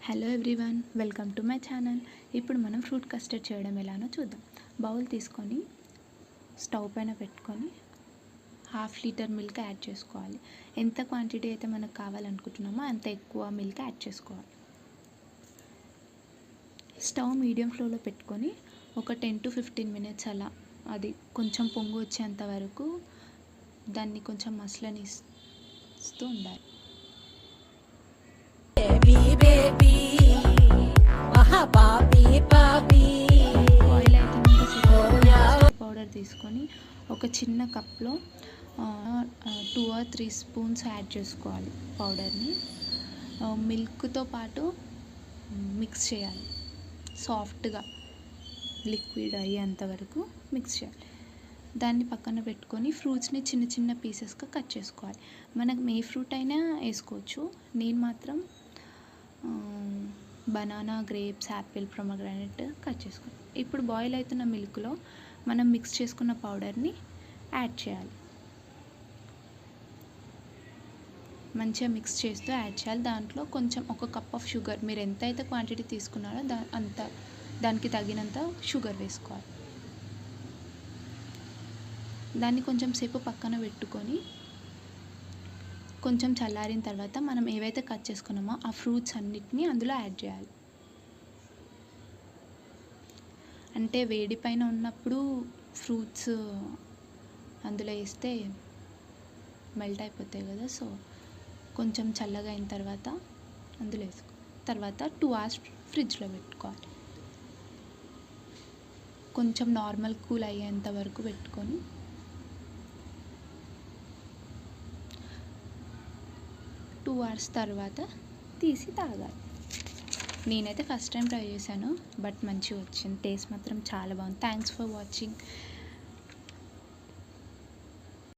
Hello everyone, welcome to my channel. ఇప్పుడు మనం fruit custard చేయడం ఎలానో చూద్దాం. బౌల్ తీసుకొని స్టవ్ పైన పెట్టుకొని 1/2 లీటర్ మిల్క్ యాడ్ చేసుకోవాలి. ఎంత క్వాంటిటీ అయితే మనకు కావాలనుకుంటున్నామో అంత ఎక్కువ మిల్క్ యాడ్ చేసుకోవాలి. స్టవ్ మీడియం ఫ్లేమ్లో పెట్టుకొని ఒక 10 to 15 మినిట్స్ అలా అది కొంచెం పొంగు వచ్చేంత వరకు దాన్ని కొంచెం మసలనిస్తూ ఉండాలి. ఆయిల్ అయితే పౌడర్ తీసుకొని ఒక చిన్న కప్లో 2 or 3 స్పూన్స్ యాడ్ చేసుకోవాలి. పౌడర్ని మిల్క్తో పాటు మిక్స్ చేయాలి. సాఫ్ట్గా లిక్విడ్ అయ్యేంత వరకు మిక్స్ చేయాలి. దాన్ని పక్కన పెట్టుకొని ఫ్రూట్స్ని చిన్న చిన్న పీసెస్గా కట్ చేసుకోవాలి. మనకు ఏ ఫ్రూట్ అయినా వేసుకోవచ్చు. నేను మాత్రం banana, grapes, Apple, pomegranate cut చేసుకోవాలి. ఇప్పుడు బాయిల్ అవుతున్న మిల్క్లో మనం మిక్స్ చేసుకున్న పౌడర్ని యాడ్ చేయాలి. మంచిగా మిక్స్ చేస్తూ యాడ్ చేయాలి. దాంట్లో కొంచెం ఒక కప్ ఆఫ్ షుగర్, మీరు ఎంత అయితే క్వాంటిటీ తీసుకున్నారో దానికి తగినంత షుగర్ వేసుకోవాలి. దాన్ని కొంచెం సేపు పక్కన పెట్టుకొని కొంచెం చల్లారిన తర్వాత మనం ఏవైతే కట్ చేసుకున్నామో ఆ ఫ్రూట్స్ అన్నిటినీ అందులో యాడ్ చేయాలి. అంటే వేడి పైన ఉన్నప్పుడు ఫ్రూట్స్ అందులో వేస్తే మెల్ట్ అయిపోతాయి కదా, సో కొంచెం చల్లగా అయిన తర్వాత అందులో వేసుకో. తర్వాత 2 hours ఫ్రిడ్జ్లో పెట్టుకోవాలి. కొంచెం నార్మల్ కూల్ అయ్యేంత వరకు పెట్టుకొని 2 hours తర్వాత తీసి తాగాలి. నేనైతే ఫస్ట్ టైం ట్రై చేశాను, బట్ మంచిగా వచ్చింది. టేస్ట్ మాత్రం చాలా బాగుంది. Thanks for watching.